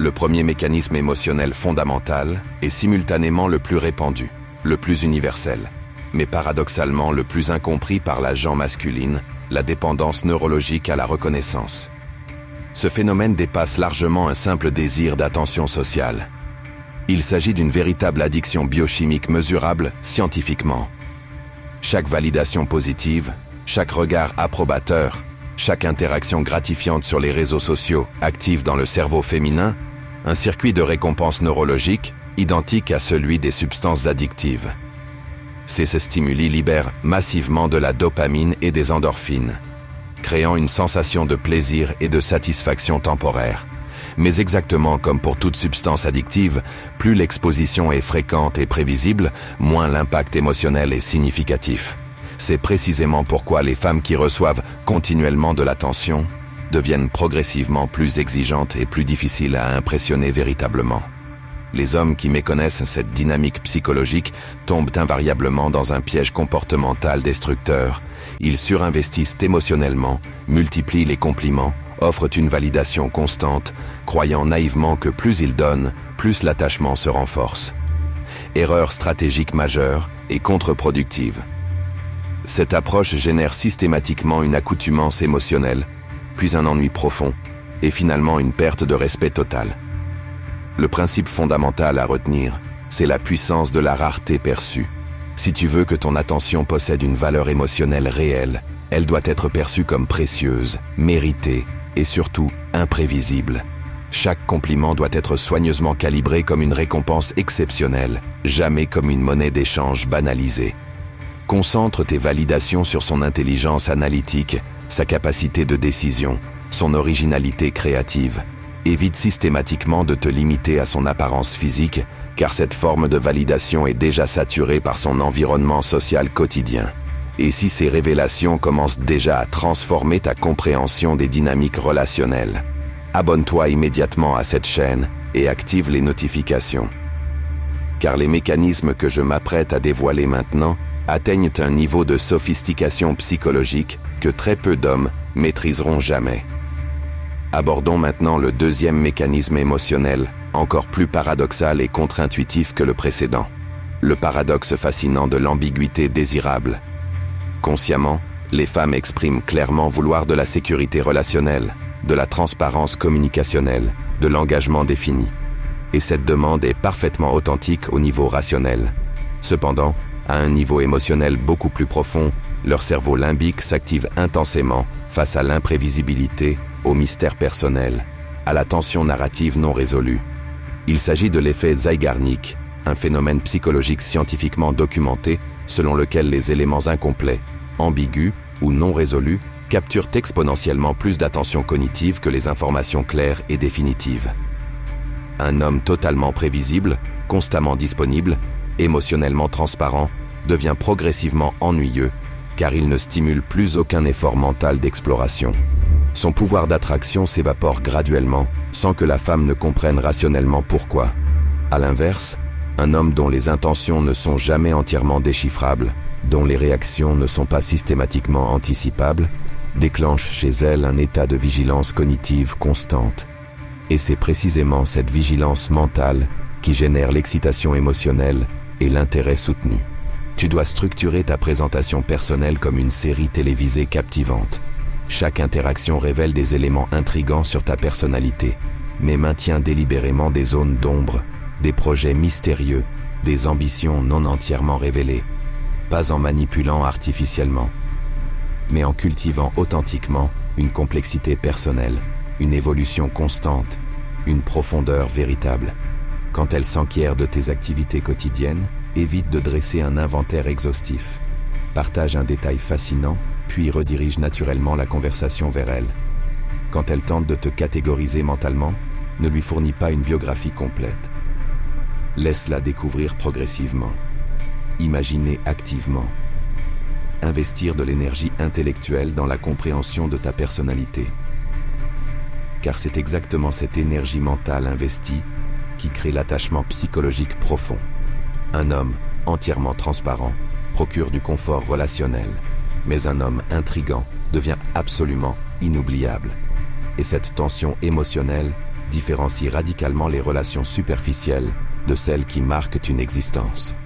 Le premier mécanisme émotionnel fondamental est simultanément le plus répandu, le plus universel, mais paradoxalement le plus incompris par la gent masculine, la dépendance neurologique à la reconnaissance. Ce phénomène dépasse largement un simple désir d'attention sociale. Il s'agit d'une véritable addiction biochimique mesurable scientifiquement. Chaque validation positive, chaque regard approbateur, chaque interaction gratifiante sur les réseaux sociaux active dans le cerveau féminin un circuit de récompense neurologique identique à celui des substances addictives. Ces stimuli libèrent massivement de la dopamine et des endorphines, créant une sensation de plaisir et de satisfaction temporaire. Mais exactement comme pour toute substance addictive, plus l'exposition est fréquente et prévisible, moins l'impact émotionnel est significatif. C'est précisément pourquoi les femmes qui reçoivent continuellement de l'attention deviennent progressivement plus exigeantes et plus difficiles à impressionner véritablement. Les hommes qui méconnaissent cette dynamique psychologique tombent invariablement dans un piège comportemental destructeur. Ils surinvestissent émotionnellement, multiplient les compliments, offrent une validation constante, croyant naïvement que plus ils donnent, plus l'attachement se renforce. Erreur stratégique majeure et contre-productive. Cette approche génère systématiquement une accoutumance émotionnelle, puis un ennui profond, et finalement une perte de respect totale. Le principe fondamental à retenir, c'est la puissance de la rareté perçue. Si tu veux que ton attention possède une valeur émotionnelle réelle, elle doit être perçue comme précieuse, méritée et surtout imprévisible. Chaque compliment doit être soigneusement calibré comme une récompense exceptionnelle, jamais comme une monnaie d'échange banalisée. Concentre tes validations sur son intelligence analytique, sa capacité de décision, son originalité créative. Évite systématiquement de te limiter à son apparence physique, car cette forme de validation est déjà saturée par son environnement social quotidien. Et si ces révélations commencent déjà à transformer ta compréhension des dynamiques relationnelles, abonne-toi immédiatement à cette chaîne et active les notifications. Car les mécanismes que je m'apprête à dévoiler maintenant atteignent un niveau de sophistication psychologique que très peu d'hommes maîtriseront jamais. Abordons maintenant le deuxième mécanisme émotionnel, encore plus paradoxal et contre-intuitif que le précédent. Le paradoxe fascinant de l'ambiguïté désirable. Consciemment, les femmes expriment clairement vouloir de la sécurité relationnelle, de la transparence communicationnelle, de l'engagement défini. Et cette demande est parfaitement authentique au niveau rationnel. Cependant, à un niveau émotionnel beaucoup plus profond, leur cerveau limbique s'active intensément face à l'imprévisibilité, au mystère personnel, à la tension narrative non résolue. Il s'agit de l'effet Zeigarnik, un phénomène psychologique scientifiquement documenté selon lequel les éléments incomplets, ambigus ou non résolus capturent exponentiellement plus d'attention cognitive que les informations claires et définitives. Un homme totalement prévisible, constamment disponible, émotionnellement transparent, devient progressivement ennuyeux, car il ne stimule plus aucun effort mental d'exploration. Son pouvoir d'attraction s'évapore graduellement, sans que la femme ne comprenne rationnellement pourquoi. À l'inverse, un homme dont les intentions ne sont jamais entièrement déchiffrables, dont les réactions ne sont pas systématiquement anticipables, déclenche chez elle un état de vigilance cognitive constante. Et c'est précisément cette vigilance mentale qui génère l'excitation émotionnelle et l'intérêt soutenu. Tu dois structurer ta présentation personnelle comme une série télévisée captivante. Chaque interaction révèle des éléments intrigants sur ta personnalité, mais maintient délibérément des zones d'ombre, des projets mystérieux, des ambitions non entièrement révélées, pas en manipulant artificiellement, mais en cultivant authentiquement une complexité personnelle, une évolution constante, une profondeur véritable. Quand elle s'enquiert de tes activités quotidiennes, évite de dresser un inventaire exhaustif. Partage un détail fascinant, puis redirige naturellement la conversation vers elle. Quand elle tente de te catégoriser mentalement, ne lui fournis pas une biographie complète. Laisse-la découvrir progressivement. Imaginer activement. Investir de l'énergie intellectuelle dans la compréhension de ta personnalité. Car c'est exactement cette énergie mentale investie qui crée l'attachement psychologique profond. Un homme entièrement transparent procure du confort relationnel, mais un homme intrigant devient absolument inoubliable. Et cette tension émotionnelle différencie radicalement les relations superficielles de celles qui marquent une existence.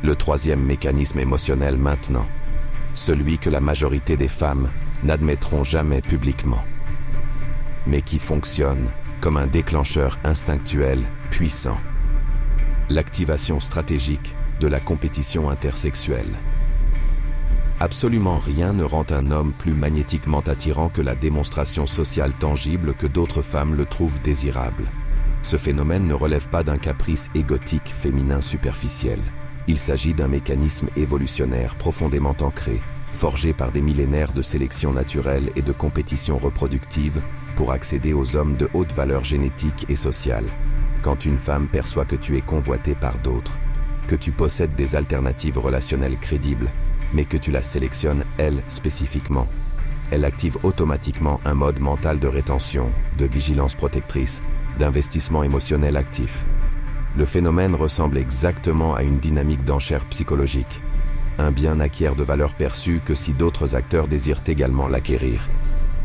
Le troisième mécanisme émotionnel maintenant, celui que la majorité des femmes n'admettront jamais publiquement, mais qui fonctionne comme un déclencheur instinctuel puissant. L'activation stratégique de la compétition intersexuelle. Absolument rien ne rend un homme plus magnétiquement attirant que la démonstration sociale tangible que d'autres femmes le trouvent désirable. Ce phénomène ne relève pas d'un caprice égotique féminin superficiel. Il s'agit d'un mécanisme évolutionnaire profondément ancré, forgé par des millénaires de sélection naturelle et de compétition reproductive pour accéder aux hommes de haute valeur génétique et sociale. Quand une femme perçoit que tu es convoité par d'autres, que tu possèdes des alternatives relationnelles crédibles, mais que tu la sélectionnes, elle, spécifiquement, elle active automatiquement un mode mental de rétention, de vigilance protectrice, d'investissement émotionnel actif. Le phénomène ressemble exactement à une dynamique d'enchère psychologique. Un bien n'acquiert de valeur perçue que si d'autres acteurs désirent également l'acquérir.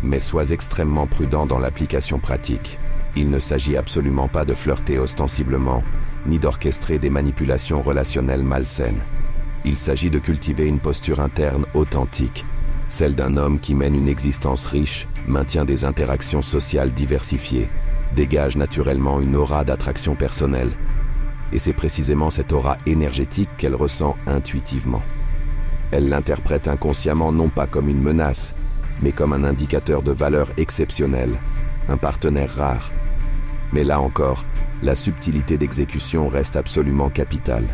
Mais sois extrêmement prudent dans l'application pratique. Il ne s'agit absolument pas de flirter ostensiblement, ni d'orchestrer des manipulations relationnelles malsaines. Il s'agit de cultiver une posture interne authentique, celle d'un homme qui mène une existence riche, maintient des interactions sociales diversifiées, dégage naturellement une aura d'attraction personnelle. Et c'est précisément cette aura énergétique qu'elle ressent intuitivement. Elle l'interprète inconsciemment non pas comme une menace, mais comme un indicateur de valeur exceptionnelle, un partenaire rare. Mais là encore, la subtilité d'exécution reste absolument capitale.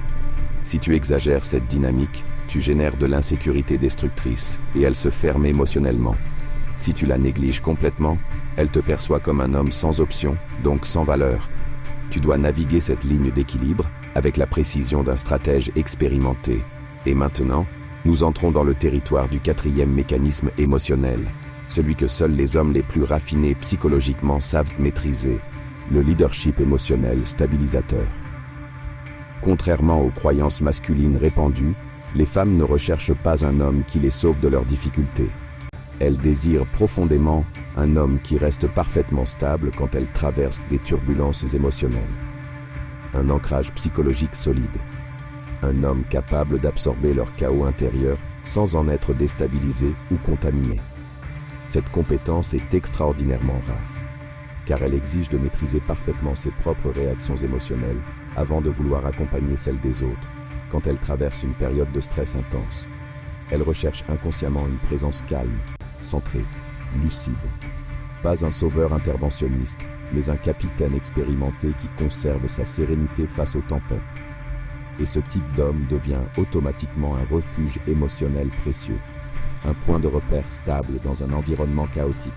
Si tu exagères cette dynamique, tu génères de l'insécurité destructrice et elle se ferme émotionnellement. Si tu la négliges complètement, elle te perçoit comme un homme sans option, donc sans valeur. Tu dois naviguer cette ligne d'équilibre avec la précision d'un stratège expérimenté. Et maintenant, nous entrons dans le territoire du quatrième mécanisme émotionnel, celui que seuls les hommes les plus raffinés psychologiquement savent maîtriser, le leadership émotionnel stabilisateur. Contrairement aux croyances masculines répandues, les femmes ne recherchent pas un homme qui les sauve de leurs difficultés. Elles désirent profondément un homme qui reste parfaitement stable quand elles traversent des turbulences émotionnelles. Un ancrage psychologique solide. Un homme capable d'absorber leur chaos intérieur sans en être déstabilisé ou contaminé. Cette compétence est extraordinairement rare, car elle exige de maîtriser parfaitement ses propres réactions émotionnelles avant de vouloir accompagner celles des autres quand elles traversent une période de stress intense. Elle recherche inconsciemment une présence calme, centrée, lucide. Pas un sauveur interventionniste, mais un capitaine expérimenté qui conserve sa sérénité face aux tempêtes. Et ce type d'homme devient automatiquement un refuge émotionnel précieux, un point de repère stable dans un environnement chaotique.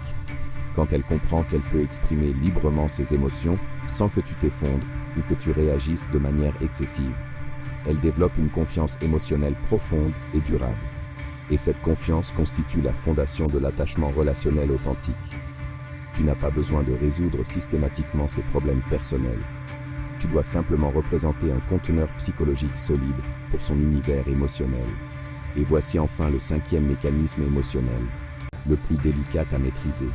Quand elle comprend qu'elle peut exprimer librement ses émotions sans que tu t'effondres ou que tu réagisses de manière excessive, elle développe une confiance émotionnelle profonde et durable. Et cette confiance constitue la fondation de l'attachement relationnel authentique. Tu n'as pas besoin de résoudre systématiquement ses problèmes personnels. Tu dois simplement représenter un conteneur psychologique solide pour son univers émotionnel. Et voici enfin le cinquième mécanisme émotionnel, le plus délicat à maîtriser,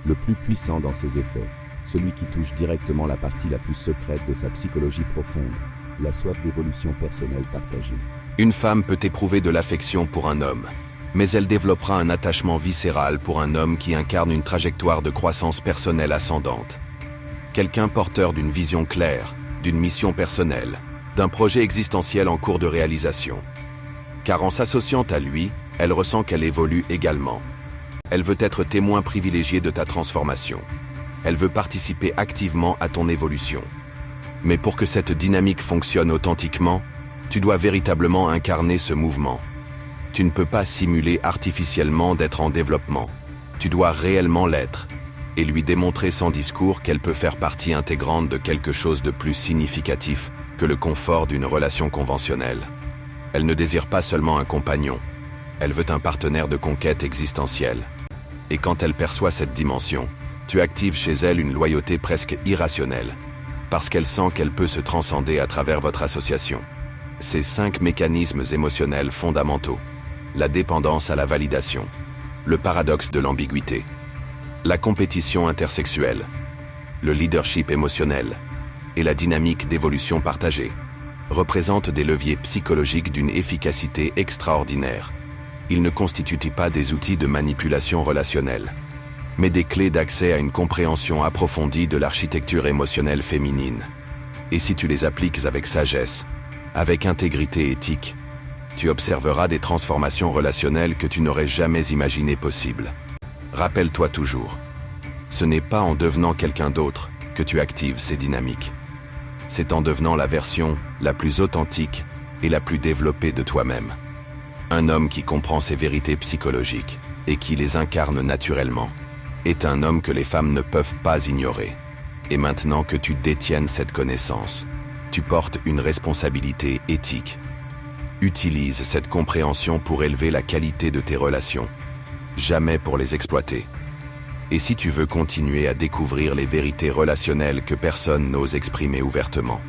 le plus puissant dans ses effets, celui qui touche directement la partie la plus secrète de sa psychologie profonde, la soif d'évolution personnelle partagée. Une femme peut éprouver de l'affection pour un homme, mais elle développera un attachement viscéral pour un homme qui incarne une trajectoire de croissance personnelle ascendante. Quelqu'un porteur d'une vision claire, d'une mission personnelle, d'un projet existentiel en cours de réalisation. Car en s'associant à lui, elle ressent qu'elle évolue également. Elle veut être témoin privilégié de ta transformation. Elle veut participer activement à ton évolution. Mais pour que cette dynamique fonctionne authentiquement, tu dois véritablement incarner ce mouvement. Tu ne peux pas simuler artificiellement d'être en développement. Tu dois réellement l'être, et lui démontrer sans discours qu'elle peut faire partie intégrante de quelque chose de plus significatif que le confort d'une relation conventionnelle. Elle ne désire pas seulement un compagnon, elle veut un partenaire de conquête existentielle. Et quand elle perçoit cette dimension, tu actives chez elle une loyauté presque irrationnelle, parce qu'elle sent qu'elle peut se transcender à travers votre association. Ces 5 mécanismes émotionnels fondamentaux. La dépendance à la validation. Le paradoxe de l'ambiguïté. La compétition intersexuelle. le leadership émotionnel et la dynamique d'évolution partagée représentent des leviers psychologiques d'une efficacité extraordinaire. Ils ne constituent pas des outils de manipulation relationnelle, mais des clés d'accès à une compréhension approfondie de l'architecture émotionnelle féminine. Et si tu les appliques avec sagesse, avec intégrité éthique, tu observeras des transformations relationnelles que tu n'aurais jamais imaginées possibles. Rappelle-toi toujours, ce n'est pas en devenant quelqu'un d'autre que tu actives ces dynamiques. C'est en devenant la version la plus authentique et la plus développée de toi-même. Un homme qui comprend ses vérités psychologiques et qui les incarne naturellement est un homme que les femmes ne peuvent pas ignorer. Et maintenant que tu détiennes cette connaissance, tu portes une responsabilité éthique. Utilise cette compréhension pour élever la qualité de tes relations, jamais pour les exploiter. Et si tu veux continuer à découvrir les vérités relationnelles que personne n'ose exprimer ouvertement,